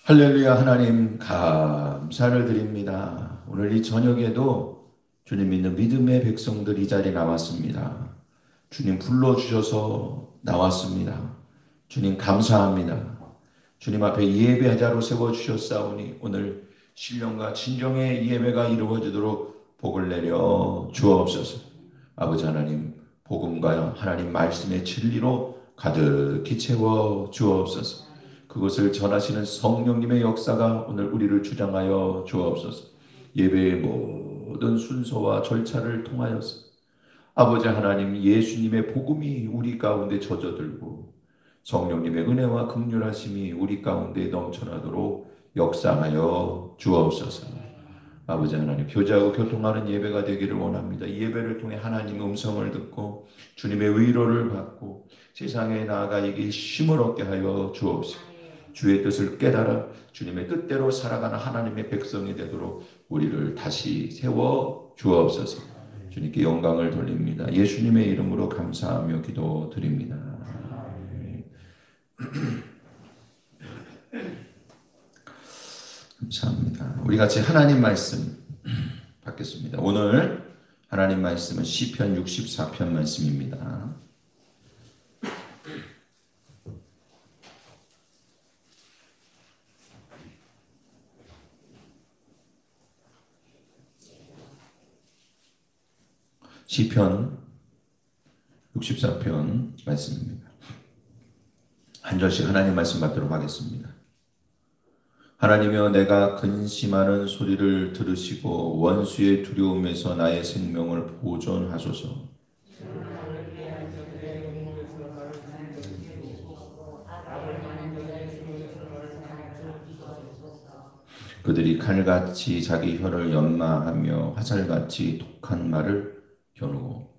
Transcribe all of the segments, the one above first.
할렐루야. 하나님 감사를 드립니다. 오늘 이 저녁에도 주님 믿는 믿음의 백성들 이 자리에 나왔습니다. 주님 불러주셔서 나왔습니다. 주님 감사합니다. 주님 앞에 예배자로 세워주셨사오니 오늘 신령과 진정의 예배가 이루어지도록 복을 내려 주옵소서. 아버지 하나님, 복음과 하나님 말씀의 진리로 가득히 채워 주옵소서. 그것을 전하시는 성령님의 역사가 오늘 우리를 주장하여 주옵소서. 예배의 모든 순서와 절차를 통하여서 아버지 하나님, 예수님의 복음이 우리 가운데 젖어들고 성령님의 은혜와 긍휼하심이 우리 가운데 넘쳐나도록 역사하여 주옵소서. 아버지 하나님, 교제하고 교통하는 예배가 되기를 원합니다. 이 예배를 통해 하나님의 음성을 듣고 주님의 위로를 받고 세상에 나아가 이길 힘을 얻게 하여 주옵소서. 주의 뜻을 깨달아 주님의 뜻대로 살아가는 하나님의 백성이 되도록 우리를 다시 세워 주옵소서. 주님께 영광을 돌립니다. 예수님의 이름으로 감사하며 기도드립니다. 감사합니다. 우리 같이 하나님 말씀 받겠습니다. 오늘 하나님 말씀은 시편 64편 말씀입니다. 시편 64편 말씀입니다. 한 절씩 하나님 말씀 받도록 하겠습니다. 하나님이여, 내가 근심하는 소리를 들으시고 원수의 두려움에서 나의 생명을 보존하소서. 그들이 칼같이 자기 혀를 연마하며 화살같이 독한 말을 겨누고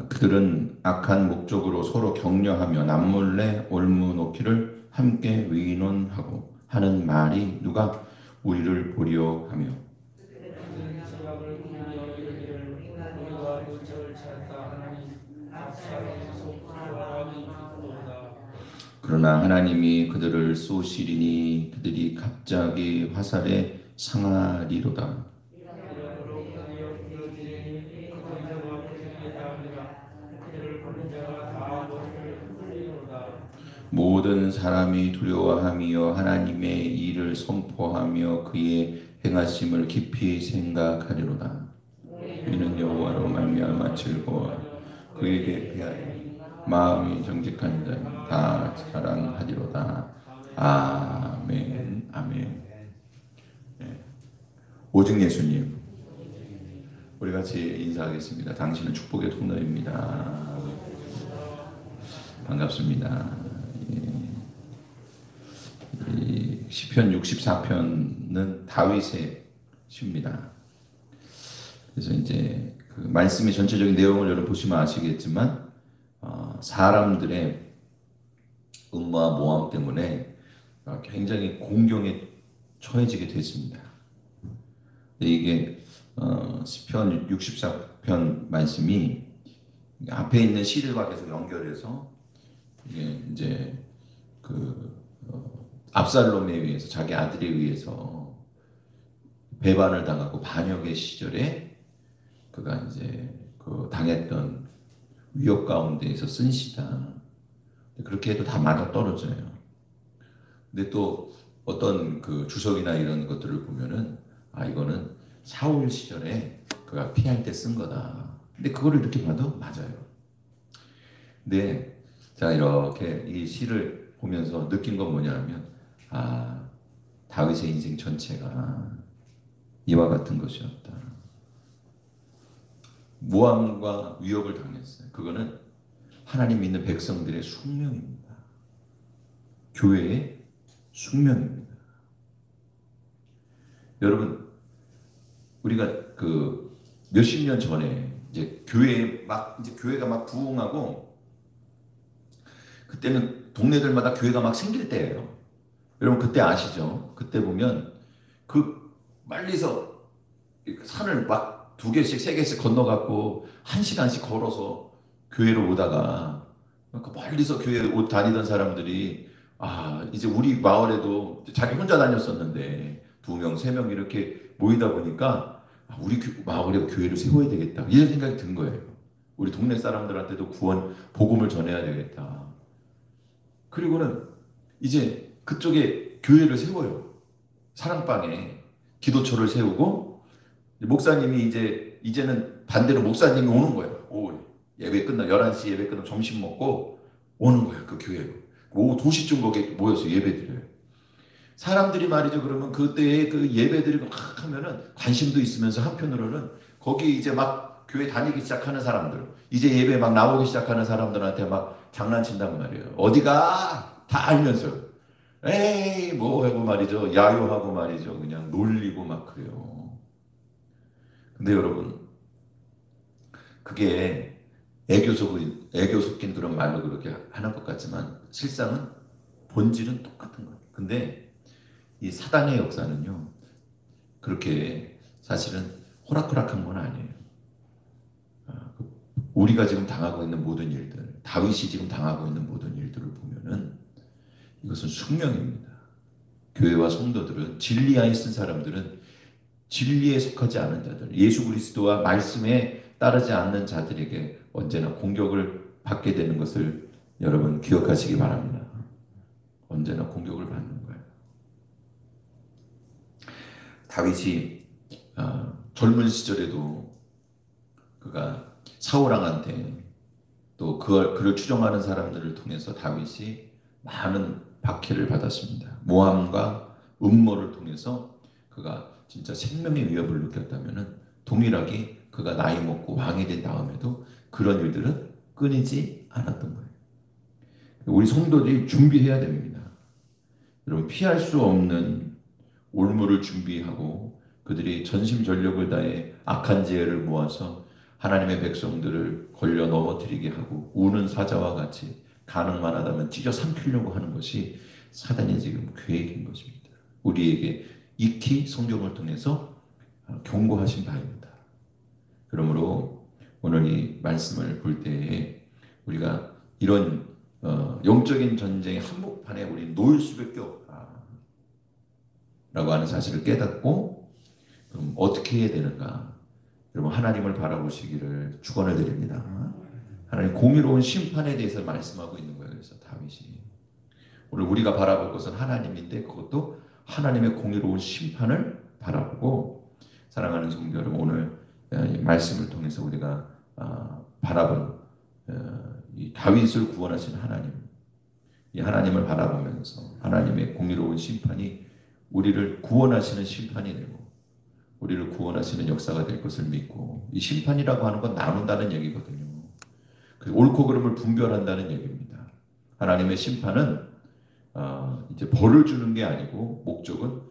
그들은 악한 목적으로 서로 격려하며 남몰래 올무놓기를 함께 의논하고 하는 말이 누가 우리를 보려 하며 그러나 하나님이 그들을 쏘시리니 그들이 갑자기 화살에 상하리로다. 모든 사람이 두려워하며 하나님의 일을 선포하며 그의 행하심을 깊이 생각하리로다. 이는 여호와로 말미암아 즐거워 그에게 대하여 마음이 정직한 자 다 자랑하리로다. 아멘. 아멘. 네. 오직 예수님, 우리 같이 인사하겠습니다. 당신은 축복의 통로입니다. 반갑습니다. 이 시편 64편은 다윗의 시입니다. 그래서 이제 그 말씀의 전체적인 내용을 여러분 보시면 아시겠지만 사람들의 음모와 모함 때문에 굉장히 공경에 처해지게 됐습니다. 이게 시편 64편 말씀이 앞에 있는 시들과 계속 연결해서 이게 이제 그 압살롬에 의해서 자기 아들에 의해서 배반을 당하고 반역의 시절에 그가 이제 그 당했던 위협 가운데에서 쓴 시다. 그렇게 해도 다 맞아 떨어져요. 근데 또 어떤 그 주석이나 이런 것들을 보면은 이거는 사울 시절에 그가 피할 때 쓴 거다. 근데 그거를 이렇게 봐도 맞아요. 근데 자, 이렇게 이 시를 보면서 느낀 건 뭐냐면 다윗의 인생 전체가 이와 같은 것이었다. 모함과 위협을 당했어요. 그거는 하나님 믿는 백성들의 숙명입니다. 교회의 숙명입니다. 여러분, 우리가 그 몇십 년 전에 이제 교회가 막 부흥하고 그때는 동네들마다 교회가 막 생길 때예요. 여러분 그때 아시죠? 그때 보면 그 멀리서 산을 막 두 개씩 세 개씩 건너갖고 한 시간씩 걸어서 교회로 오다가 그 멀리서 교회 다니던 사람들이 이제 우리 마을에도 자기 혼자 다녔었는데 두 명, 세 명 이렇게 모이다 보니까 우리 마을에 교회를 세워야 되겠다 이런 생각이 든 거예요. 우리 동네 사람들한테도 구원 복음을 전해야 되겠다. 그리고는 이제 그쪽에 교회를 세워요. 사랑방에 기도처를 세우고 목사님이 이제는 반대로 목사님이 오는 거예요. 오후 예배 끝나 11시 예배 끝나고 점심 먹고 오는 거예요. 그 교회로. 오후 2시쯤 거기에 모여서 예배 드려요. 사람들이 말이죠. 그러면 그때에 그 예배 드리고 막 하면은 관심도 있으면서 한편으로는 거기 이제 막 교회 다니기 시작하는 사람들, 이제 예배 막 나오기 시작하는 사람들한테 막 장난친단 말이에요. 어디가? 다 알면서. 에이 뭐 하고 말이죠. 야유하고 말이죠. 그냥 놀리고 막 그래요. 근데 여러분, 그게 애교 섞인 그런 말로 그렇게 하는 것 같지만 실상은 본질은 똑같은 거예요. 근데 이 사단의 역사는요, 그렇게 사실은 호락호락한 건 아니에요. 우리가 지금 당하고 있는 모든 일들, 다윗이 지금 당하고 있는 모든 일들을 보면은 이것은 숙명입니다. 교회와 성도들은, 진리하에 쓴 사람들은 진리에 속하지 않은 자들, 예수 그리스도와 말씀에 따르지 않는 자들에게 언제나 공격을 받게 되는 것을 여러분 기억하시기 바랍니다. 언제나 공격을 받는 거예요. 다윗이 젊은 시절에도 그가 사울왕한테 또 그를 추종하는 사람들을 통해서 다윗이 많은 박해를 받았습니다. 모함과 음모를 통해서 그가 진짜 생명의 위협을 느꼈다면은 동일하게 그가 나이 먹고 왕이 된 다음에도 그런 일들은 끊이지 않았던 거예요. 우리 성도들이 준비해야 됩니다. 여러분, 피할 수 없는 올무를 준비하고 그들이 전심전력을 다해 악한 지혜를 모아서 하나님의 백성들을 걸려 넘어뜨리게 하고 우는 사자와 같이 가능만 하다면 찢어 삼키려고 하는 것이 사단의 지금 계획인 것입니다. 우리에게 익히 성경을 통해서 경고하신 바입니다. 그러므로 오늘 이 말씀을 볼 때에 우리가 이런 영적인 전쟁의 한복판에 우리는 놓일 수밖에 없다 라고 하는 사실을 깨닫고 그럼 어떻게 해야 되는가? 여러분, 하나님을 바라보시기를 축원을 드립니다. 하나님 공의로운 심판에 대해서 말씀하고 있는 거예요. 그래서 다윗이 오늘 우리가 바라볼 것은 하나님인데 그것도 하나님의 공의로운 심판을 바라보고, 사랑하는 성도 여러분, 오늘 이 말씀을 통해서 우리가 바라본 이 다윗을 구원하신 하나님, 이 하나님을 바라보면서 하나님의 공의로운 심판이 우리를 구원하시는 심판이 되고 우리를 구원하시는 역사가 될 것을 믿고, 이 심판이라고 하는 건 나눈다는 얘기거든요. 옳고 그름을 분별한다는 얘기입니다. 하나님의 심판은 이제 벌을 주는 게 아니고 목적은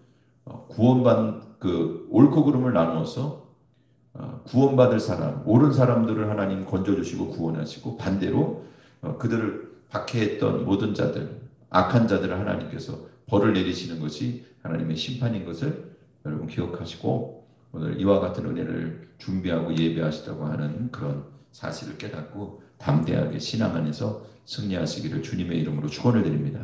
옳고 그름을 나누어서 구원받을 사람, 옳은 사람들을 하나님 건져주시고 구원하시고, 반대로 그들을 박해했던 모든 자들, 악한 자들을 하나님께서 벌을 내리시는 것이 하나님의 심판인 것을 여러분 기억하시고, 오늘 이와 같은 은혜를 준비하고 예배하시다고 하는 그런 사실을 깨닫고 담대하게 신앙 안에서 승리하시기를 주님의 이름으로 축원을 드립니다.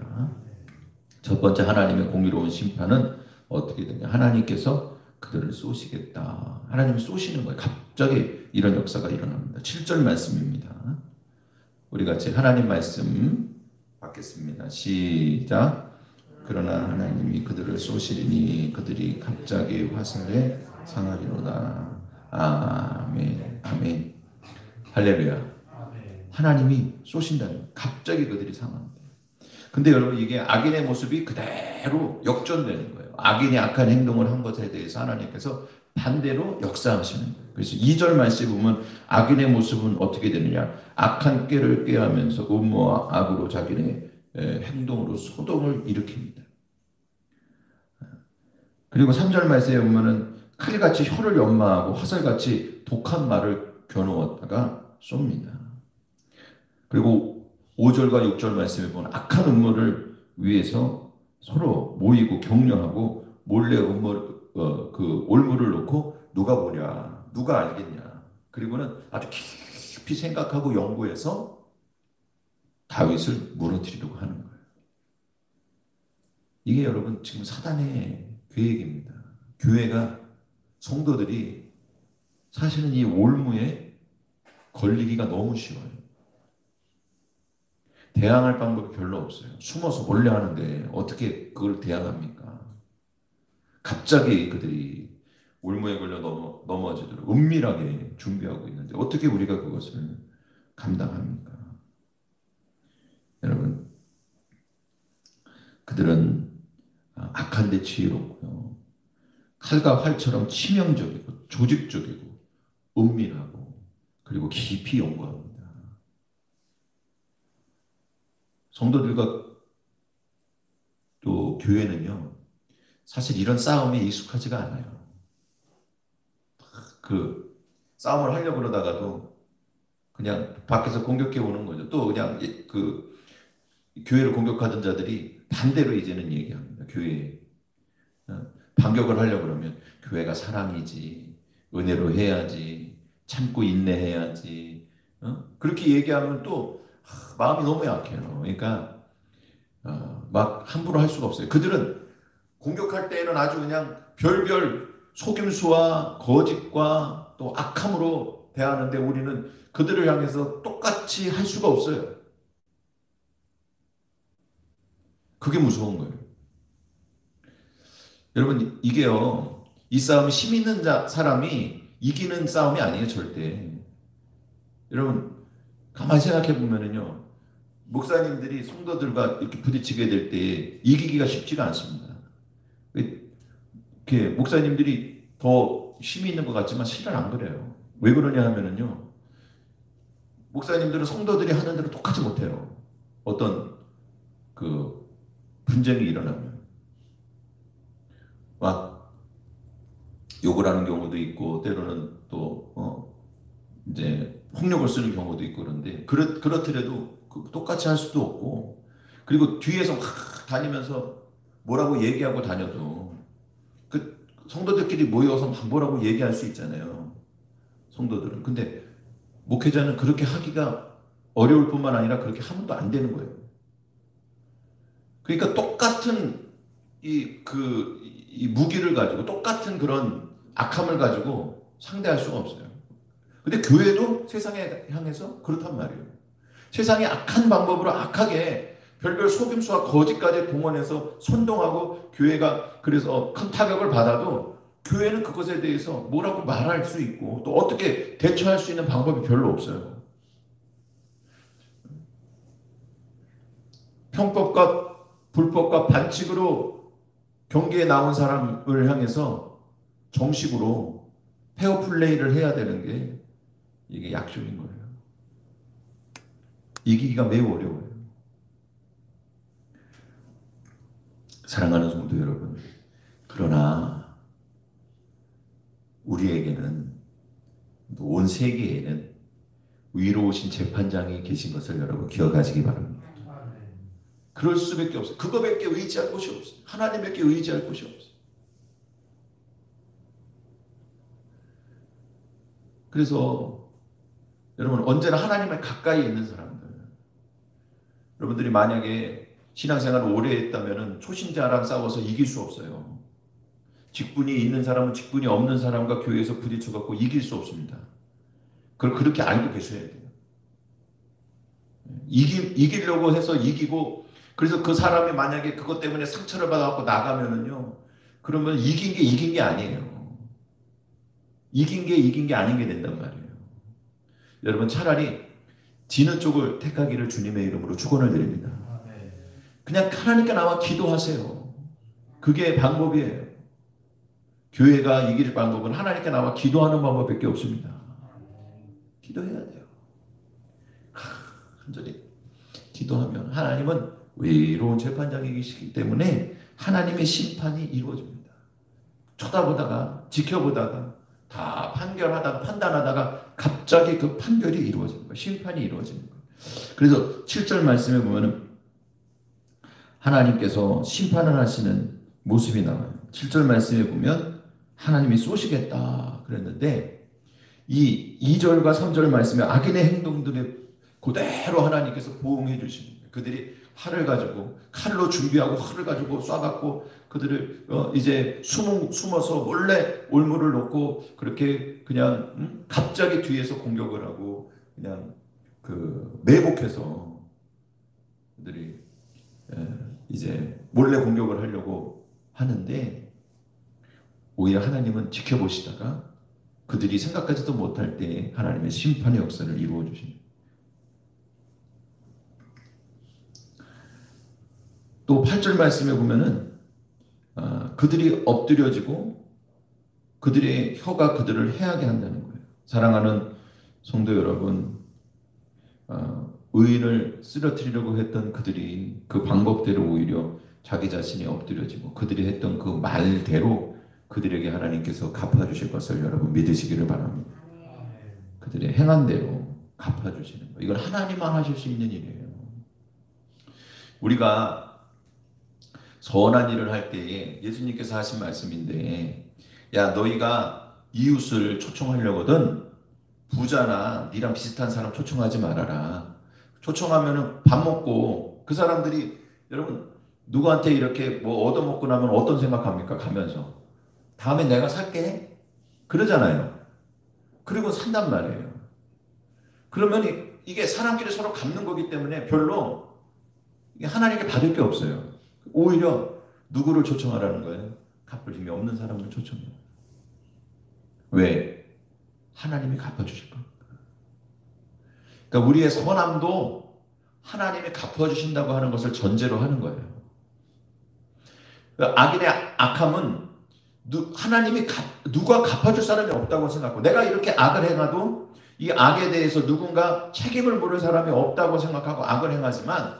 첫 번째, 하나님의 공의로운 심판은 어떻게 되냐? 하나님께서 그들을 쏘시겠다. 하나님이 쏘시는 거예요. 갑자기 이런 역사가 일어납니다. 7절 말씀입니다. 우리 같이 하나님 말씀 받겠습니다. 시작. 그러나 하나님이 그들을 쏘시리니 그들이 갑자기 화살에 상하리로다. 아멘. 아멘. 할렐루야. 하나님이 쏘신다는, 갑자기 그들이 상합니다. 근데 여러분, 이게 악인의 모습이 그대로 역전되는 거예요. 악인이 악한 행동을 한 것에 대해서 하나님께서 반대로 역사하시는 거예요. 그래서 2절 말씀에 보면 악인의 모습은 어떻게 되느냐? 악한 꾀를 꾀하면서 음모와 악으로 자기네 행동으로 소동을 일으킵니다. 그리고 3절 말씀에 보면은 칼같이 혀를 연마하고 화살같이 독한 말을 겨누었다가 쏩니다. 그리고 5절과 6절 말씀에 보면 악한 음모를 위해서 서로 모이고 격려하고 몰래 돌을 놓고 누가 보냐, 누가 알겠냐. 그리고는 아주 깊이 생각하고 연구해서 다윗을 무너뜨리려고 하는 거예요. 이게 여러분 지금 사단의 계획입니다. 교회가 성도들이 사실은 이 올무에 걸리기가 너무 쉬워요. 대항할 방법이 별로 없어요. 숨어서 몰래 하는데 어떻게 그걸 대항합니까? 갑자기 그들이 올무에 걸려 넘어지도록 은밀하게 준비하고 있는데 어떻게 우리가 그것을 감당합니까? 여러분, 그들은 악한 데 지혜롭고요. 칼과 활처럼 치명적이고 조직적이고 은밀하고 그리고 깊이 연구합니다. 성도들과 또 교회는요, 사실 이런 싸움에 익숙하지가 않아요. 그 싸움을 하려고 그러다가도 그냥 밖에서 공격해 오는 거죠. 또 그냥 그 교회를 공격하던 자들이 반대로 이제는 얘기합니다. 교회에 반격을 하려고 그러면 교회가 사랑이지, 은혜로 해야지, 참고 인내해야지. 그렇게 얘기하면 또 마음이 너무 약해요. 그러니까 막 함부로 할 수가 없어요. 그들은 공격할 때에는 아주 그냥 별별 속임수와 거짓과 또 악함으로 대하는데 우리는 그들을 향해서 똑같이 할 수가 없어요. 그게 무서운 거예요. 여러분, 이게요, 이 싸움이 힘 있는 사람이 이기는 싸움이 아니에요, 절대. 여러분, 가만히 생각해 보면은요, 목사님들이 성도들과 이렇게 부딪히게 될 때 이기기가 쉽지가 않습니다. 이렇게 목사님들이 더 힘이 있는 것 같지만 실은 안 그래요. 왜 그러냐 하면은요, 목사님들은 성도들이 하는 대로 똑같이 못해요. 어떤 그 분쟁이 일어나면 막 욕을 하는 경우도 있고 때로는 또 이제 폭력을 쓰는 경우도 있고 그런데 그렇더라도 똑같이 할 수도 없고 그리고 뒤에서 막 다니면서 뭐라고 얘기하고 다녀도 그 성도들끼리 모여서 막 뭐라고 얘기할 수 있잖아요. 성도들은. 근데 목회자는 그렇게 하기가 어려울 뿐만 아니라 그렇게 하면 또 안 되는 거예요. 그러니까 똑같은 이 무기를 가지고 똑같은 그런 악함을 가지고 상대할 수가 없어요. 근데 교회도 세상에 향해서 그렇단 말이에요. 세상의 악한 방법으로 악하게 별별 속임수와 거짓까지 동원해서 선동하고 교회가 그래서 큰 타격을 받아도 교회는 그것에 대해서 뭐라고 말할 수 있고 또 어떻게 대처할 수 있는 방법이 별로 없어요. 편법과 불법과 반칙으로 경기에 나온 사람을 향해서 정식으로 페어플레이를 해야 되는 게 이게 약속인 거예요. 이기기가 매우 어려워요. 사랑하는 성도 여러분, 그러나 우리에게는 온 세계에는 위로우신 재판장이 계신 것을 여러분 기억하시기 바랍니다. 그럴 수밖에 없어요. 그거밖에 의지할 곳이 없어요. 하나님밖에 의지할 곳이 없어요. 그래서 여러분 언제나 하나님을 가까이 있는 사람들, 여러분들이 만약에 신앙생활을 오래 했다면 초신자랑 싸워서 이길 수 없어요. 직분이 있는 사람은 직분이 없는 사람과 교회에서 부딪혀갖고 이길 수 없습니다. 그걸 그렇게 알고 계셔야 돼요. 이기려고 해서 이기고 그래서 그 사람이 만약에 그것 때문에 상처를 받아갖고 나가면은요, 그러면 이긴 게 아니에요. 이긴 게 아닌 게 된단 말이에요. 여러분 차라리 지는 쪽을 택하기를 주님의 이름으로 축원을 드립니다. 그냥 하나님께 나와 기도하세요. 그게 방법이에요. 교회가 이길 방법은 하나님께 나와 기도하는 방법밖에 없습니다. 기도해야 돼요. 간절히 기도하면 하나님은 외로운 재판장이 계시기 때문에 하나님의 심판이 이루어집니다. 쳐다보다가 지켜보다가 다 판결하다가 판단하다가 갑자기 그 판결이 이루어지는 거예요. 심판이 이루어지는 거예요. 그래서 7절 말씀에 보면은 하나님께서 심판을 하시는 모습이 나와요. 7절 말씀에 보면 하나님이 쏘시겠다 그랬는데 이 2절과 3절 말씀에 악인의 행동들을 그대로 하나님께서 보응해 주시는 거예요. 그들이 활을 가지고 칼로 준비하고 활을 가지고 쏴갖고 그들을 이제 숨어서 몰래 올무를 놓고 그렇게 그냥 갑자기 뒤에서 공격을 하고 그냥 그 매복해서 그들이 이제 몰래 공격을 하려고 하는데 오히려 하나님은 지켜보시다가 그들이 생각하지도 못할 때 하나님의 심판의 역사를 이루어 주십니다. 또 8절 말씀에 보면은 그들이 엎드려지고 그들의 혀가 그들을 해하게 한다는 거예요. 사랑하는 성도 여러분, 의인을 쓰러뜨리려고 했던 그들이 그 방법대로 오히려 자기 자신이 엎드려지고 그들이 했던 그 말대로 그들에게 하나님께서 갚아주실 것을 여러분 믿으시기를 바랍니다. 그들의 행한 대로 갚아주시는 거. 이건 하나님만 하실 수 있는 일이에요. 우리가 선한 일을 할 때에 예수님께서 하신 말씀인데, 야 너희가 이웃을 초청하려거든 부자나 니랑 비슷한 사람 초청하지 말아라. 초청하면은 밥 먹고 그 사람들이 여러분 누구한테 이렇게 뭐 얻어먹고 나면 어떤 생각합니까? 가면서 다음에 내가 살게 그러잖아요. 그리고 산단 말이에요. 그러면 이게 사람끼리 서로 갚는 거기 때문에 별로 하나님께 받을 게 없어요. 오히려 누구를 초청하라는 거예요? 갚을 힘이 없는 사람을 초청해요. 왜? 하나님이 갚아주실 거예요. 그러니까 우리의 선함도 하나님이 갚아주신다고 하는 것을 전제로 하는 거예요. 그러니까 악인의 악함은 하나님이 누가 갚아줄 사람이 없다고 생각하고 내가 이렇게 악을 행해도 이 악에 대해서 누군가 책임을 물을 사람이 없다고 생각하고 악을 행하지만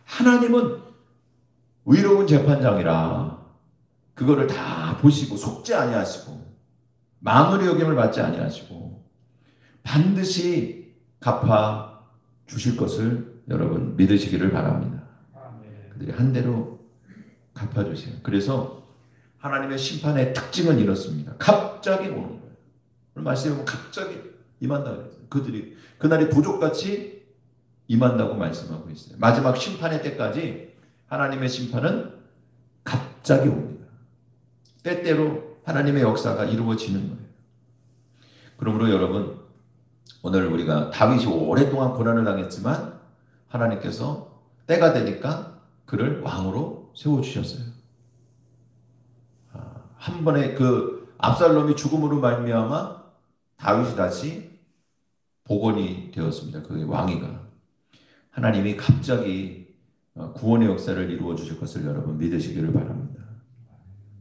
하나님은 의로운 재판장이라 그거를 다 보시고 속지 아니하시고 마무리 여김을 받지 아니하시고 반드시 갚아 주실 것을 여러분 믿으시기를 바랍니다. 그들이 한 대로 갚아 주세요. 그래서 하나님의 심판의 특징은 이렇습니다. 갑자기 오는 거예요. 오늘 말씀에 보면 갑자기 임한다고 그랬어요. 그들이 그날이 부족같이 임한다고 말씀하고 있어요. 마지막 심판의 때까지 하나님의 심판은 갑자기 옵니다. 때때로 하나님의 역사가 이루어지는 거예요. 그러므로 여러분 오늘 우리가 다윗이 오랫동안 고난을 당했지만 하나님께서 때가 되니까 그를 왕으로 세워주셨어요. 한 번에 그 압살롬이 죽음으로 말미암아 다윗이 다시 복원이 되었습니다. 그 왕위가. 하나님이 갑자기 구원의 역사를 이루어 주실 것을 여러분 믿으시기를 바랍니다.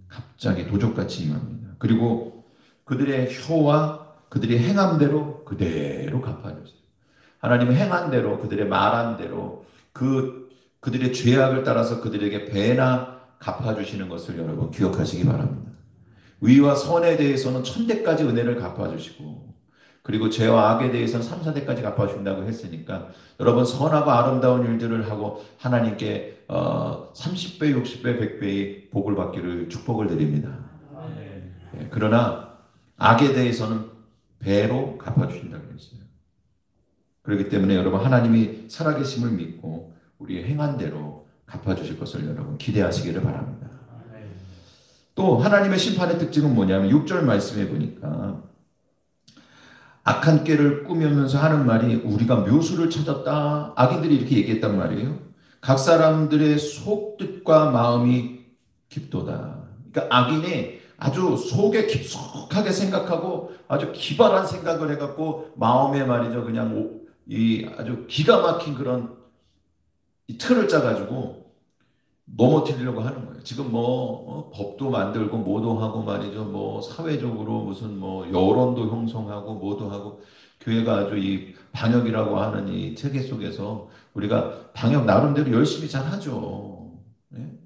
갑자기 도적같이 임합니다. 그리고 그들의 혀와 그들이 행함대로 그대로 갚아주세요. 하나님은 행한 대로 그들의 말한 대로 그들의 죄악을 따라서 그들에게 배나 갚아주시는 것을 여러분 기억하시기 바랍니다. 의와 선에 대해서는 1000대까지 은혜를 갚아주시고 그리고 죄와 악에 대해서는 3, 4대까지 갚아준다고 했으니까 여러분 선하고 아름다운 일들을 하고 하나님께 30배, 60배, 100배의 복을 받기를 축복을 드립니다. 네, 그러나 악에 대해서는 배로 갚아주신다고 했어요. 그렇기 때문에 여러분 하나님이 살아계심을 믿고 우리의 행한 대로 갚아주실 것을 여러분 기대하시기를 바랍니다. 또 하나님의 심판의 특징은 뭐냐면 6절 말씀해 보니까 악한 꾀를 꾸며면서 하는 말이 우리가 묘수를 찾았다. 악인들이 이렇게 얘기했단 말이에요. 각 사람들의 속뜻과 마음이 깊도다. 그러니까 악인이 아주 속에 깊숙하게 생각하고 아주 기발한 생각을 해갖고 마음에 말이죠. 그냥 아주 기가 막힌 그런 틀을 짜가지고 넘어뜨리려고 하는 거예요. 지금 법도 만들고 뭐도 하고 말이죠. 사회적으로 무슨 여론도 형성하고 뭐도 하고 교회가 아주 이 방역이라고 하는 이 체계 속에서 우리가 방역 나름대로 열심히 잘 하죠. 네?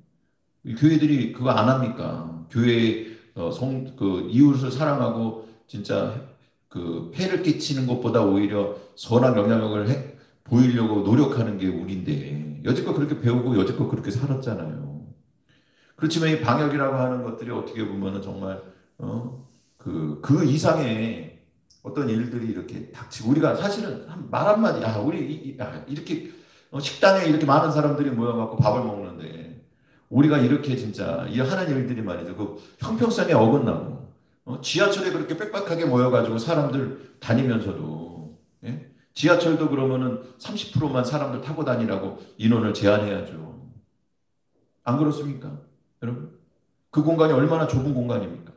교회들이 그거 안 합니까? 교회 이웃을 사랑하고 진짜 그 폐를 끼치는 것보다 오히려 선한 영향력을 보이려고 노력하는 게 우리인데 여지껏 그렇게 배우고 여지껏 그렇게 살았잖아요. 그렇지만 이 방역이라고 하는 것들이 어떻게 보면은 정말 그 이상의 어떤 일들이 이렇게 닥치고 우리가 사실은 말 한마디 이렇게 식당에 이렇게 많은 사람들이 모여갖고 밥을 먹는데 우리가 이렇게 진짜 이 하는 일들이 말이죠. 그 형평성에 어긋나고 지하철에 그렇게 빽빽하게 모여가지고 사람들 다니면서도 예? 지하철도 그러면은 30%만 사람들 타고 다니라고 인원을 제한해야죠. 안 그렇습니까? 여러분? 그 공간이 얼마나 좁은 공간입니까?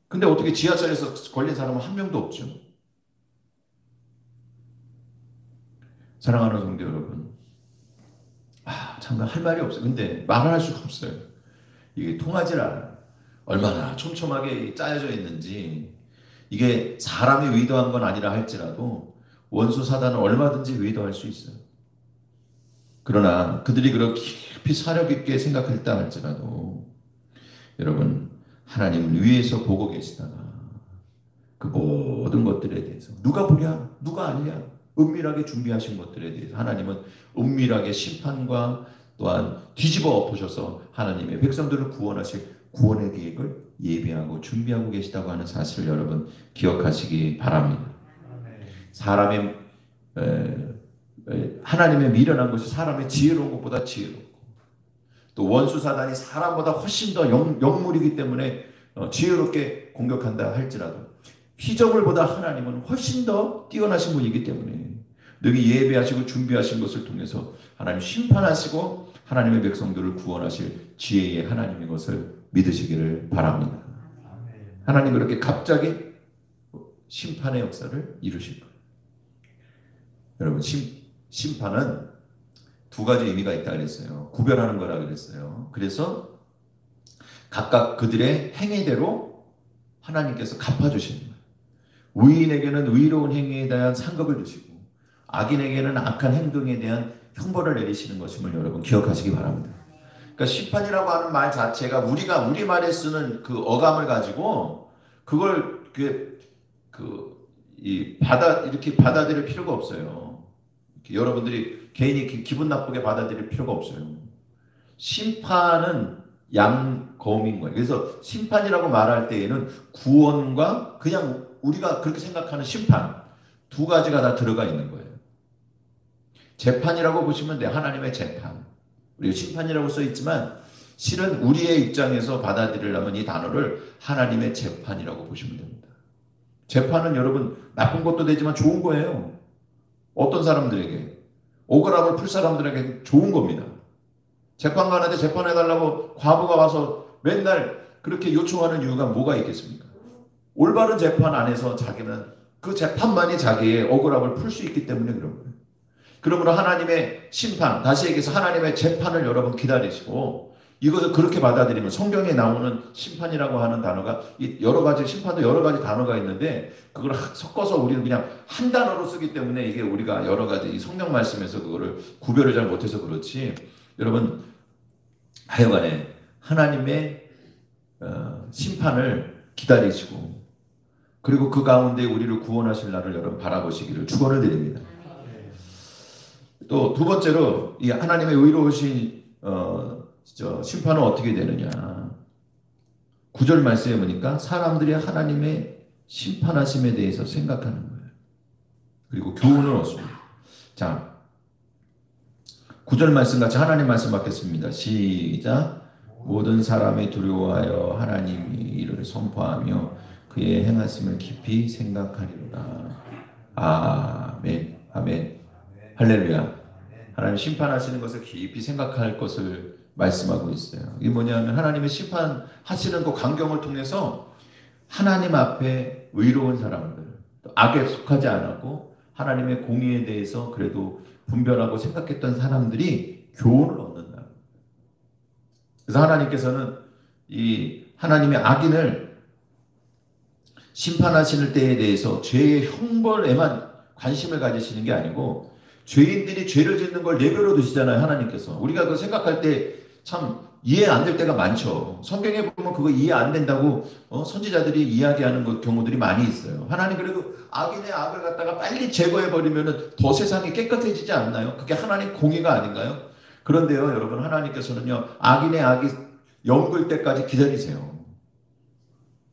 근데 어떻게 지하철에서 걸린 사람은 한 명도 없죠? 사랑하는 성도 여러분. 참나 할 말이 없어요. 근데 말을 할 수가 없어요. 이게 통하질 않아요. 얼마나 촘촘하게 짜여져 있는지 이게 사람이 의도한 건 아니라 할지라도 원수 사단은 얼마든지 의도할 수 있어요. 그러나 그들이 그렇게 깊이 사력 있게 생각했다 할지라도 여러분 하나님은 위에서 보고 계시다가 그 모든 것들에 대해서 누가 보냐 누가 아냐 은밀하게 준비하신 것들에 대해서 하나님은 은밀하게 심판과 또한 뒤집어 엎으셔서 하나님의 백성들을 구원하실 구원의 계획을 예비하고 준비하고 계시다고 하는 사실을 여러분 기억하시기 바랍니다. 사람의 하나님의 미련한 것이 사람의 지혜로운 것보다 지혜롭고 또 원수 사단이 사람보다 훨씬 더 영물이기 때문에 지혜롭게 공격한다 할지라도 피조물보다 하나님은 훨씬 더 뛰어나신 분이기 때문에 너희 예배하시고 준비하신 것을 통해서 하나님 심판하시고 하나님의 백성들을 구원하실 지혜의 하나님인 것을 믿으시기를 바랍니다. 하나님 그렇게 갑자기 심판의 역사를 이루실 거예요. 여러분 심판은 두 가지 의미가 있다 그랬어요. 구별하는 거라 그랬어요. 그래서 각각 그들의 행위대로 하나님께서 갚아주시는 거예요. 의인에게는 의로운 행위에 대한 상급을 주시고 악인에게는 악한 행동에 대한 형벌을 내리시는 것임을 여러분 기억하시기 바랍니다. 그러니까 심판이라고 하는 말 자체가 우리가 우리말에 쓰는 그 어감을 가지고 그걸 이렇게 받아들일 필요가 없어요. 여러분들이 개인이 기분 나쁘게 받아들일 필요가 없어요. 심판은 양검인 거예요. 그래서 심판이라고 말할 때에는 구원과 그냥 우리가 그렇게 생각하는 심판 두 가지가 다 들어가 있는 거예요. 재판이라고 보시면 돼요. 하나님의 재판. 우리가 심판이라고 써 있지만 실은 우리의 입장에서 받아들이려면 이 단어를 하나님의 재판이라고 보시면 됩니다. 재판은 여러분 나쁜 것도 되지만 좋은 거예요. 어떤 사람들에게 억울함을 풀 사람들에게 좋은 겁니다. 재판관한테 재판해달라고 과부가 와서 맨날 그렇게 요청하는 이유가 뭐가 있겠습니까? 올바른 재판 안에서 자기는 그 재판만이 자기의 억울함을 풀 수 있기 때문에 그런 거예요. 그러므로 하나님의 심판, 다시 얘기해서 하나님의 재판을 여러분 기다리시고 이것을 그렇게 받아들이면 성경에 나오는 심판이라고 하는 단어가 여러 가지 심판도 여러 가지 단어가 있는데 그걸 섞어서 우리는 그냥 한 단어로 쓰기 때문에 이게 우리가 여러 가지 이 성경 말씀에서 그거를 구별을 잘 못해서 그렇지 여러분 하여간에 하나님의 심판을 기다리시고 그리고 그 가운데 우리를 구원하실 날을 여러분 바라보시기를 축원을 드립니다. 또 두 번째로 이 하나님의 의로우신 심판은 어떻게 되느냐 9절 말씀에 보니까 사람들이 하나님의 심판하심에 대해서 생각하는 거예요. 그리고 교훈을 얻습니다. 자 9절 말씀 같이 하나님 말씀 받겠습니다. 시작. 모든 사람이 두려워하여 하나님이 이를 선포하며 그의 행하심을 깊이 생각하리로다. 아멘 아멘 할렐루야. 하나님 심판하시는 것을 깊이 생각할 것을 말씀하고 있어요. 이게 뭐냐면 하나님의 심판하시는 그 광경을 통해서 하나님 앞에 의로운 사람들, 또 악에 속하지 않았고 하나님의 공의에 대해서 그래도 분별하고 생각했던 사람들이 교훈을 얻는다. 그래서 하나님께서는 이 하나님의 악인을 심판하시는 때에 대해서 죄의 형벌에만 관심을 가지시는 게 아니고 죄인들이 죄를 짓는 걸 내버려 두시잖아요. 하나님께서. 우리가 그거 생각할 때 참 이해 안 될 때가 많죠. 성경에 보면 그거 이해 안 된다고 선지자들이 이야기하는 경우들이 많이 있어요. 하나님 그래도 악인의 악을 갖다가 빨리 제거해버리면 더 세상이 깨끗해지지 않나요? 그게 하나님 공의가 아닌가요? 그런데요 여러분 하나님께서는요 악인의 악이 영글 때까지 기다리세요.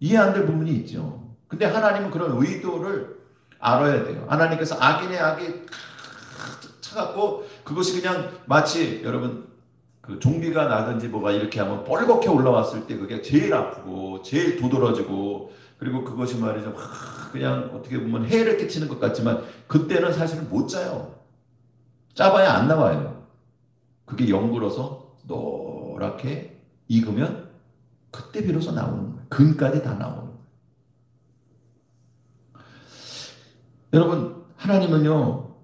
이해 안 될 부분이 있죠. 근데 하나님은 그런 의도를 알아야 돼요. 하나님께서 악인의 악이 차갑고 그것이 그냥 마치 여러분 그 좀비가 나든지 뭐가 이렇게 하면 뻘겋게 올라왔을 때 그게 제일 아프고 제일 도드라지고 그리고 그것이 말이죠. 그냥 어떻게 보면 해를 끼치는 것 같지만 그때는 사실은 못 자요. 짜봐야 안 나와요. 그게 영불어서 노랗게 익으면 그때 비로소 나오는 거예요. 근까지 다 나오는 거예요. 여러분 하나님은요.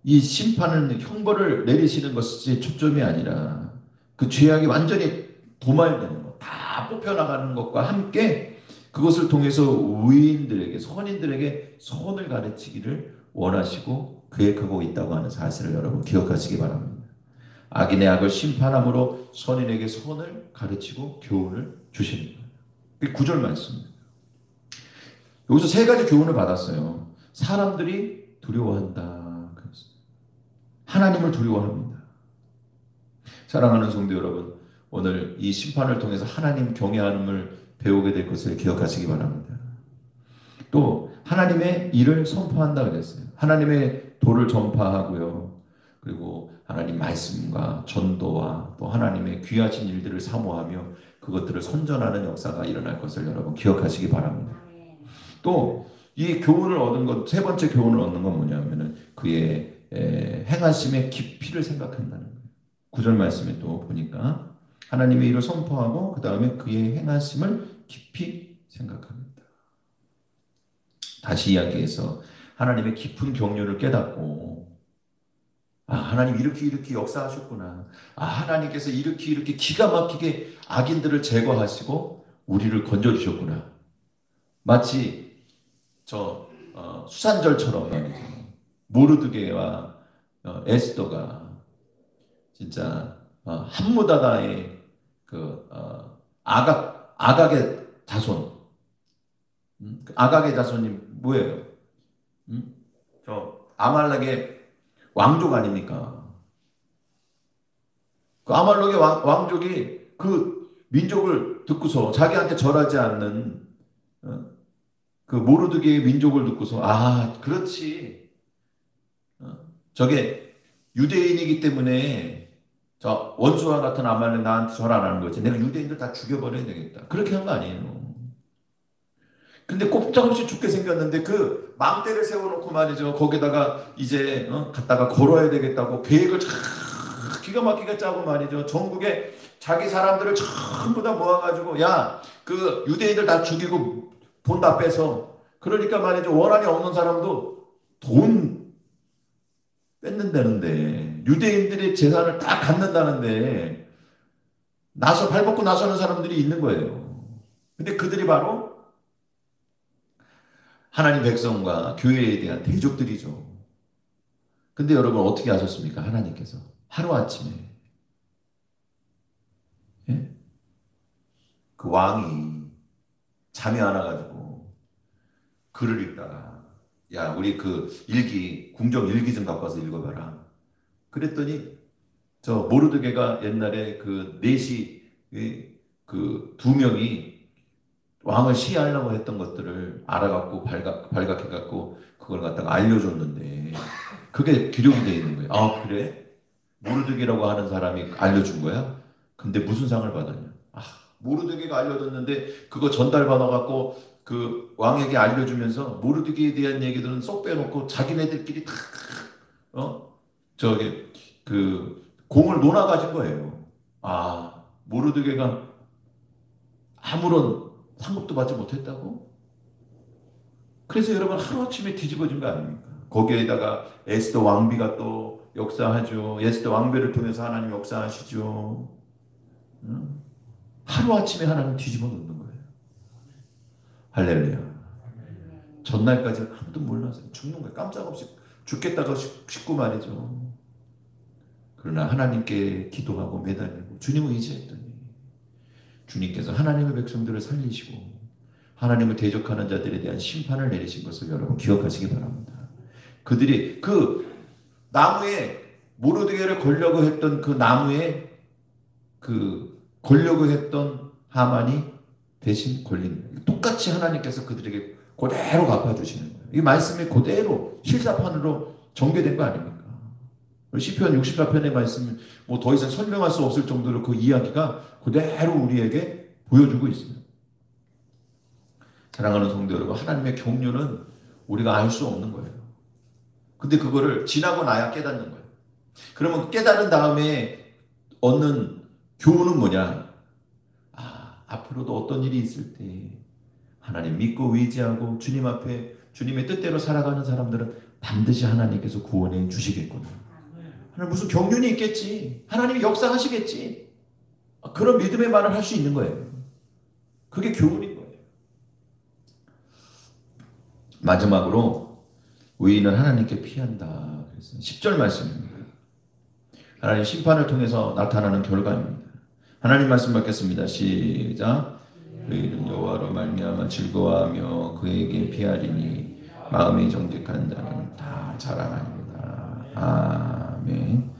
이 심판은 형벌을 내리시는 것이 초점이 아니라 그 죄악이 완전히 도말되는 것, 다 뽑혀나가는 것과 함께 그것을 통해서 의인들에게, 선인들에게 선을 가르치기를 원하시고 계획하고 있다고 하는 사실을 여러분 기억하시기 바랍니다. 악인의 악을 심판함으로 선인에게 선을 가르치고 교훈을 주시는 거예요. 그게 9절 말씀입니다. 여기서 세 가지 교훈을 받았어요. 사람들이 두려워한다. 하나님을 두려워합니다. 사랑하는 성도 여러분, 오늘 이 심판을 통해서 하나님 경외함을 배우게 될 것을 기억하시기 바랍니다. 또 하나님의 일을 선포한다 그랬어요. 하나님의 도를 전파하고요. 그리고 하나님 말씀과 전도와 또 하나님의 귀하신 일들을 사모하며 그것들을 선전하는 역사가 일어날 것을 여러분 기억하시기 바랍니다. 또 이 교훈을 얻은 것, 세 번째 교훈을 얻는 건 뭐냐면은 그의 행하심의 깊이를 생각한다는 거예요. 9절 말씀에 또 보니까 하나님의 일을 선포하고 그 다음에 그의 행하심을 깊이 생각합니다. 다시 이야기해서 하나님의 깊은 경륜을 깨닫고 하나님 이렇게 역사하셨구나. 하나님께서 이렇게 기가 막히게 악인들을 제거하시고 우리를 건져주셨구나. 마치 수산절처럼 모르드게와 에스더가 진짜 함무다다의 그 아각의 자손, 아각의 자손이 뭐예요? 저 아말렉의 왕족 아닙니까? 그 아말렉의 왕족이 그 민족을 듣고서 자기한테 절하지 않는 그 모르드게의 민족을 듣고서 그렇지. 저게 유대인이기 때문에 저 원수와 같은 아말렉 나한테 절 안 하는 거지. 내가 유대인들 다 죽여버려야 되겠다. 그렇게 한 거 아니에요. 근데 꼼짝없이 죽게 생겼는데 그 망대를 세워놓고 말이죠. 거기다가 이제 갔다가 걸어야 되겠다고 계획을 기가 막히게 짜고 말이죠. 전국에 자기 사람들을 전부 다 모아가지고 그 유대인들 다 죽이고 돈 다 빼서 그러니까 말이죠. 원한이 없는 사람도 돈 뺏는다는데 유대인들의 재산을 다 갖는다는데 발벗고 나서는 사람들이 있는 거예요. 근데 그들이 바로 하나님 백성과 교회에 대한 대적들이죠. 근데 여러분 어떻게 하셨습니까? 하나님께서 하루아침에 그 왕이 잠이 안 와가지고 글을 읽다가 우리 그 궁정 일기 좀 갖고 와서 읽어봐라. 그랬더니 저 모르드게가 옛날에 그 넷이 그 두 명이 왕을 시해하려고 했던 것들을 알아갖고 발각해갖고 그걸 갖다가 알려줬는데 그게 기록이 되어 있는 거예요. 그래? 모르드게라고 하는 사람이 알려준 거야? 근데 무슨 상을 받았냐? 모르드게가 알려줬는데 그거 전달받아갖고 그 왕에게 알려주면서 모르드게에 대한 얘기들은 쏙 빼놓고 자기네들끼리 다 그 공을 논아가진 거예요. 모르드게가 아무런 상급도 받지 못했다고? 그래서 여러분 하루아침에 뒤집어진 거 아닙니까? 거기에다가 에스더 왕비가 또 역사하죠. 에스더 왕비를 통해서 하나님 역사하시죠. 하루아침에 하나님 뒤집어 놓는 거예요. 할렐루야. 전날까지 아무도 몰랐어요. 죽는 거예요. 깜짝없이 죽겠다고 싶고 말이죠. 그러나 하나님께 기도하고 매달리고 주님을 의지했더니 주님께서 하나님의 백성들을 살리시고 하나님을 대적하는 자들에 대한 심판을 내리신 것을 여러분 기억하시기 바랍니다. 그들이 그 나무에 모르드게를 걸려고 했던 그 나무에 그 걸려고 했던 하만이 대신 걸린 거예요. 똑같이 하나님께서 그들에게 그대로 갚아주시는 거예요. 이 말씀이 그대로 실사판으로 전개된 거 아닙니까? 시편 64편의 말씀은 뭐 더 이상 설명할 수 없을 정도로 그 이야기가 그대로 우리에게 보여주고 있어요. 사랑하는 성도 여러분, 하나님의 경륜은 우리가 알 수 없는 거예요. 근데 그거를 지나고 나야 깨닫는 거예요. 그러면 깨달은 다음에 얻는 교훈은 뭐냐? 앞으로도 어떤 일이 있을 때 하나님 믿고 의지하고 주님 앞에 주님의 뜻대로 살아가는 사람들은 반드시 하나님께서 구원해 주시겠구나. 하나님 무슨 경륜이 있겠지. 하나님이 역사하시겠지. 그런 믿음의 말을 할 수 있는 거예요. 그게 교훈인 거예요. 마지막으로 의인은 하나님께 피한다. 그랬어요. 10절 말씀입니다. 하나님 심판을 통해서 나타나는 결과입니다. 하나님 말씀 받겠습니다. 시작. 의인은 여호와로 말미암아 즐거워하며 그에게 피하리니 마음이 정직한 자는 다 자랑하리로다. 아멘.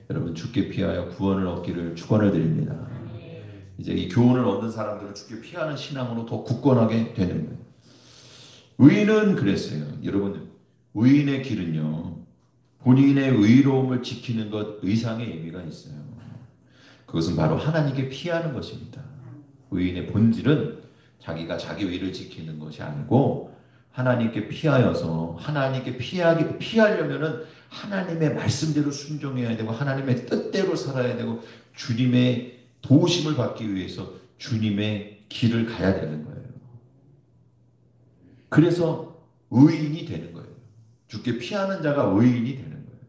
여러분 주께 피하여 구원을 얻기를 축원을 드립니다. 이제 이 교훈을 얻는 사람들은 주께 피하는 신앙으로 더 굳건하게 되는 거예요. 의인은 그랬어요. 여러분 의인의 길은요. 본인의 의로움을 지키는 것 의상의 의미가 있어요. 그것은 바로 하나님께 피하는 것입니다. 의인의 본질은 자기가 자기 의를 지키는 것이 아니고 하나님께 피하여서 하나님께 피하려면은 하나님의 말씀대로 순종해야 되고 하나님의 뜻대로 살아야 되고 주님의 도우심을 받기 위해서 주님의 길을 가야 되는 거예요. 그래서 의인이 되는 거예요. 주께 피하는 자가 의인이 되는 거예요.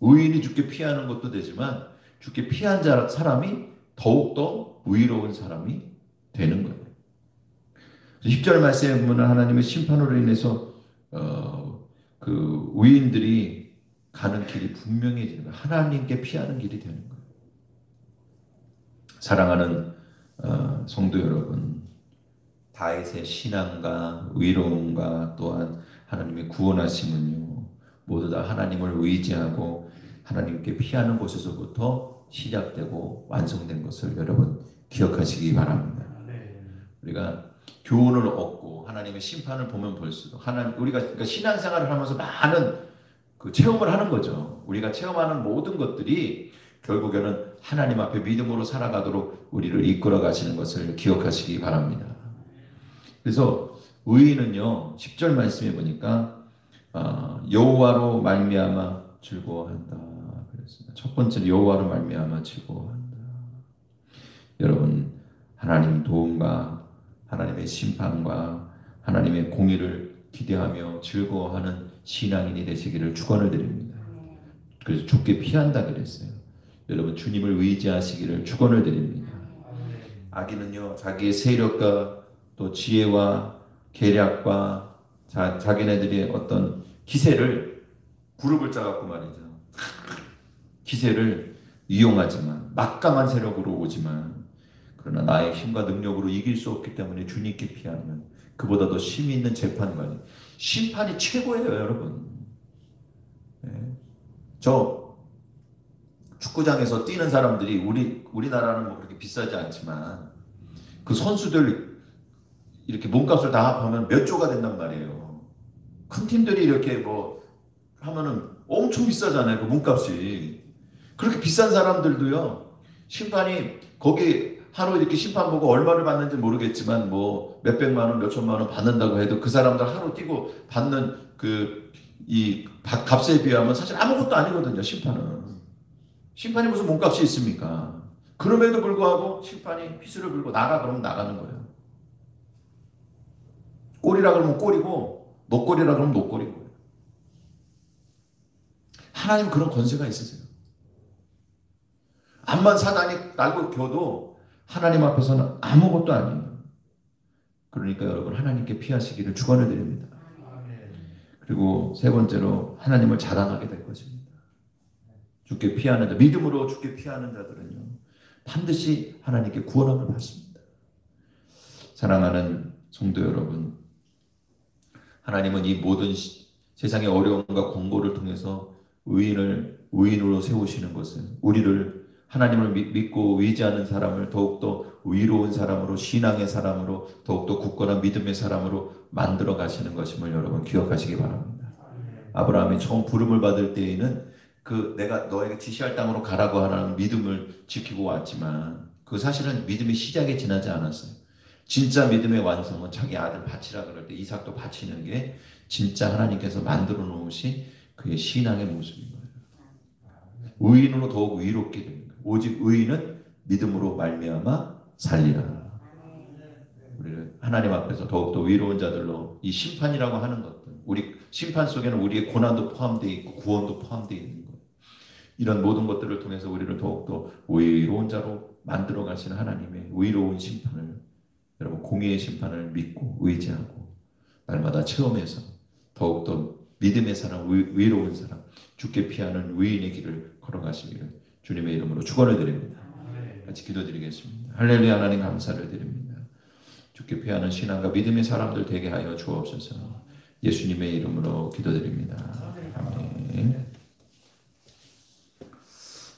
의인이 주께 피하는 것도 되지만 주께 피한 사람이 더욱더 의로운 사람이 되는 거예요. 10절 말씀에 보면 하나님의 심판으로 인해서 그 의인들이 가는 길이 분명해지는 거예요. 하나님께 피하는 길이 되는 거예요. 사랑하는 성도 여러분, 다윗의 신앙과 의로움과 또한 하나님의 구원하심은요, 모두 다 하나님을 의지하고 하나님께 피하는 곳에서부터 시작되고 완성된 것을 여러분 기억하시기 바랍니다. 우리가 교훈을 얻고 하나님의 심판을 보면 볼수록 우리가 그러니까 신앙생활을 하면서 많은 그 체험을 하는 거죠. 우리가 체험하는 모든 것들이 결국에는 하나님 앞에 믿음으로 살아가도록 우리를 이끌어 가시는 것을 기억하시기 바랍니다. 그래서 의인은요 10절 말씀에 보니까 여호와로 말미암아 즐거워한다 그랬습니다. 첫 번째는 여호와로 말미암아 즐거워한다. 여러분 하나님 도움과 하나님의 심판과 하나님의 공의를 기대하며 즐거워하는 신앙인이 되시기를 축원을 드립니다. 그래서 주께 피한다 그랬어요. 여러분 주님을 의지하시기를 축원을 드립니다. 악인은요 자기의 세력과 또 지혜와 계략과 자기네들의 어떤 기세를 부르을 짜갖고 말이죠. 기세를 이용하지만 막강한 세력으로 오지만 그러나 나의 힘과 능력으로 이길 수 없기 때문에 주님께 피하면 그보다 더 힘이 있는 재판관이 심판이 최고예요 여러분. 네. 저 축구장에서 뛰는 사람들이 우리나라는 뭐 그렇게 비싸지 않지만 그 선수들 이렇게 몸값을 다 합하면 몇 조가 된단 말이에요. 큰 팀들이 이렇게 뭐 하면은 엄청 비싸잖아요. 그 몸값이. 그렇게 비싼 사람들도요. 심판이 거기 하루 이렇게 심판 보고 얼마를 받는지 모르겠지만 뭐 몇백만 원, 몇천만 원 받는다고 해도 그 사람들 하루 뛰고 받는 이 값에 비하면 사실 아무것도 아니거든요. 심판이 무슨 몸값이 있습니까? 그럼에도 불구하고 심판이 휘슬을 불고 나가 그러면 나가는 거예요. 꼴이라 그러면 꼴이고 노꼴이라 그러면 노꼴이고. 하나님 그런 권세가 있으세요. 암만 사단이 날고 겨도 하나님 앞에서는 아무것도 아니에요. 그러니까 여러분 하나님께 피하시기를 축원을 드립니다. 그리고 세 번째로 하나님을 자랑하게 될 것입니다. 주께 피하는 자, 믿음으로 주께 피하는 자들은요 반드시 하나님께 구원함을 받습니다. 사랑하는 성도 여러분, 하나님은 이 모든 세상의 어려움과 공고를 통해서 의인으로 세우시는 것은 우리를 하나님을 믿고 의지하는 사람을 더욱더 의로운 사람으로, 신앙의 사람으로, 더욱더 굳건한 믿음의 사람으로 만들어 가시는 것임을 여러분 기억하시기 바랍니다. 아브라함이 처음 부름을 받을 때에는 내가 너에게 지시할 땅으로 가라고 하는 믿음을 지키고 왔지만 그 사실은 믿음의 시작에 지나지 않았어요. 진짜 믿음의 완성은 자기 아들 바치라 그럴 때 이삭도 바치는 게 진짜 하나님께서 만들어 놓으신 그의 신앙의 모습인 거예요. 의인으로 더욱 의롭게 됩니다. 오직 의인은 믿음으로 말미암아 살리라. 우리를 하나님 앞에서 더욱더 의로운 자들로, 이 심판이라고 하는 것들, 우리 심판 속에는 우리의 고난도 포함되어 있고 구원도 포함되어 있는 것, 이런 모든 것들을 통해서 우리를 더욱더 의로운 자로 만들어 가시는 하나님의 의로운 심판을, 여러분 공의의 심판을 믿고 의지하고 날마다 체험해서 더욱더 믿음의 사람, 의로운 사람, 주께 피하는 의인의 길을 걸어가시기를 주님의 이름으로 축원을 드립니다. 같이 기도드리겠습니다. 할렐루야. 하나님 감사를 드립니다. 주께 피하는 신앙과 믿음의 사람들 되게 하여 주옵소서. 예수님의 이름으로 기도드립니다. 아멘.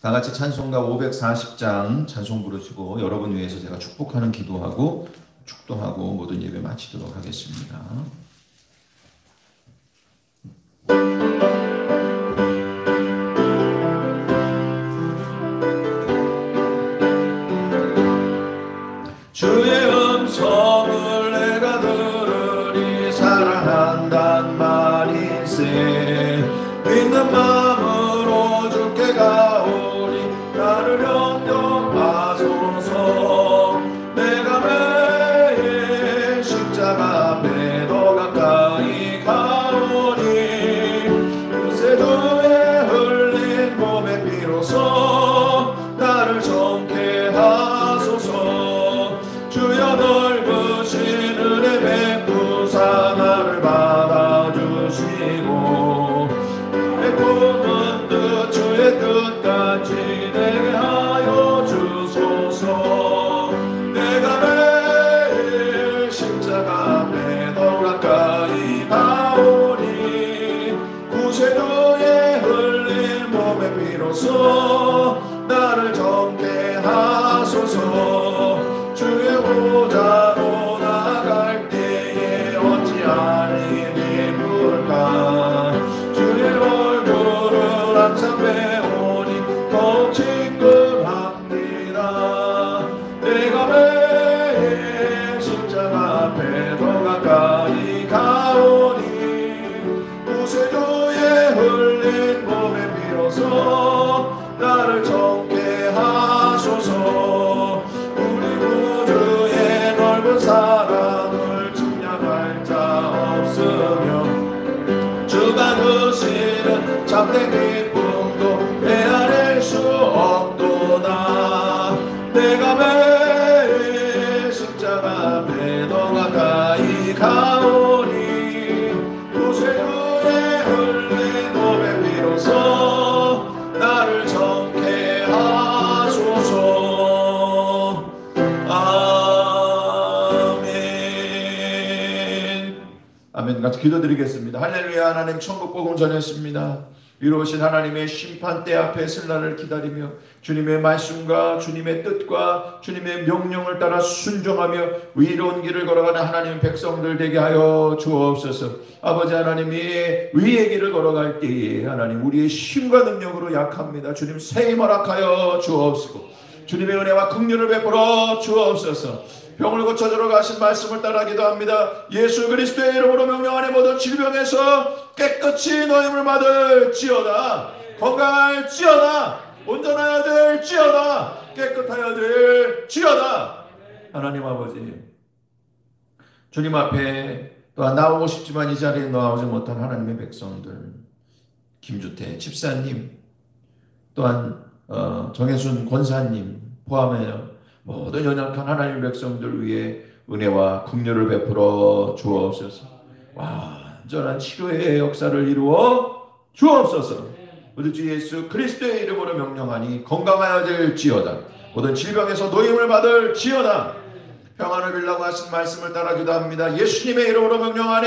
다 같이 찬송가 540장 찬송 부르시고 여러분 위해서 제가 축복하는 기도하고 축도하고 모든 예배 마치도록 하겠습니다. 주의 음성을 내가 들으니 사랑한단 말일세. 믿는 마음으로 주께 가오니 나를 영접하소서. 내가 매일 십자가 앞에 더 가까이 가오니 그새 주의 흘린 몸의 피로써 나를 정케 하소서. 주여 넓으신 은혜 베푸사 나를 받아주시고 내 꿈은 뜻 주의 뜻같이 내게 하여 주소서. 내가 매일 십자가 앞에 더 가까이 가오니 구세주의 흘린 몸의 피로써 나를 정케 하소서. 주의 보좌로 나갈 때에 어찌하니 기쁠까. 주의 얼굴을 항상 배우니 더욱 친근합니다. 내가 매일 십자가 앞에 더 가까이 가오니 구세주의 흘린 몸의 피로써 나를 정케 하소서. 사랑을 침략할 자 없으며 주가 주시는 참된 기쁨도 헤아릴 수 없도다. 내가 매일 십자가 앞에 더 가까이 가오니 구세주의 흘린 몸의 피로써 나를 정케 하소서. 아멘. 같이 기도드리겠습니다. 할렐루야. 하나님 천국 복음 전했습니다. 이루어진 하나님의 심판대 앞에 설 날을 기다리며 주님의 말씀과 주님의 뜻과 주님의 명령을 따라 순종하며 의로운 길을 걸어가는 하나님의 백성들 되게 하여 주옵소서. 아버지 하나님이 의의 길을 걸어갈 때에 하나님 우리의 힘과 능력으로 약합니다. 주님 새 힘을 허락하여 주옵시고 주님의 은혜와 긍휼을 베풀어 주옵소서. 병을 고쳐주러 가신 말씀을 따라 기도합니다. 예수 그리스도의 이름으로 명령하니 모든 질병에서 깨끗이 노임을 받을지어다. 건강할지어다. 온전하여 될지어다. 깨끗하여 될지어다. 하나님 아버지, 주님 앞에 또한 나오고 싶지만 이 자리에 나오지 못한 하나님의 백성들, 김주태 집사님, 또한 정혜순 권사님 포함하여 모든 연약한 하나님의 백성들 위해 은혜와 긍휼을 베풀어 주옵소서. 완전한 치료의 역사를 이루어 주옵소서. 우리 주 예수 그리스도의 이름으로 명령하니 건강하여 될지어다. 모든 질병에서 노임을 받을지어다. 평안을 빌라고 하신 말씀을 따라 기도합니다. 예수님의 이름으로 명령하니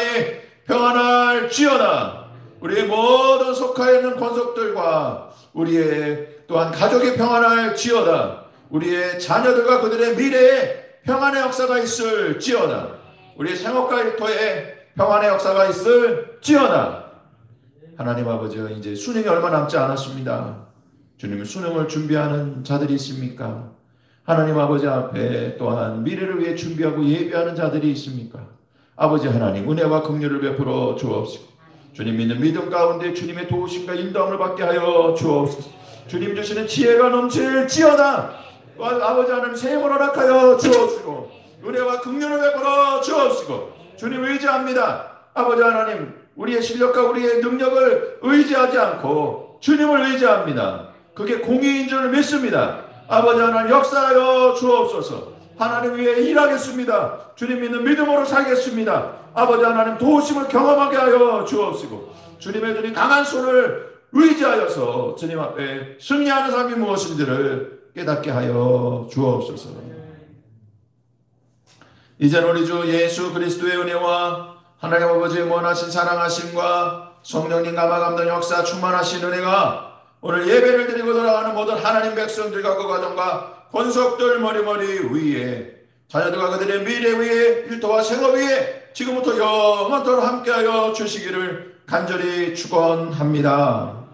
평안할지어다. 우리의 모든 속하여 있는 권속들과 우리의 또한 가족이 평안할지어다. 우리의 자녀들과 그들의 미래에 평안의 역사가 있을지어다. 우리의 생업과 일터에 평안의 역사가 있을지어다. 하나님 아버지, 이제 수능이 얼마 남지 않았습니다. 주님, 수능을 준비하는 자들이 있습니까? 하나님 아버지 앞에 또한 미래를 위해 준비하고 예비하는 자들이 있습니까? 아버지 하나님, 은혜와 긍휼을 베풀어 주옵시고, 주님 믿는 믿음 가운데 주님의 도우심과 인도함을 받게 하여 주옵소서. 주님 주시는 지혜가 넘칠지어다. 또한 아버지 하나님 샘을 허락하여 주옵시고, 은혜와 긍휼을 베풀어 주옵시고, 주님 의지합니다. 아버지 하나님, 우리의 실력과 우리의 능력을 의지하지 않고 주님을 의지합니다. 그게 공의인 줄 믿습니다. 아버지 하나님 역사하여 주옵소서. 하나님 위해 일하겠습니다. 주님 믿는 믿음으로 살겠습니다. 아버지 하나님 도우심을 경험하게 하여 주옵시고, 주님의 주님 강한 손을 의지하여서 주님 앞에 승리하는 삶이 무엇인지를 깨닫게 하여 주옵소서. 이제는 우리 주 예수 그리스도의 은혜와 하나님 아버지의 무한하신 사랑하심과 성령님 감화 감동 역사 충만하신 은혜가 오늘 예배를 드리고 돌아가는 모든 하나님 백성들과 그 가정과 권속들 머리머리 위에, 자녀들과 그들의 미래 위에, 일터와 생업 위에 지금부터 영원토록 함께하여 주시기를 간절히 축원합니다.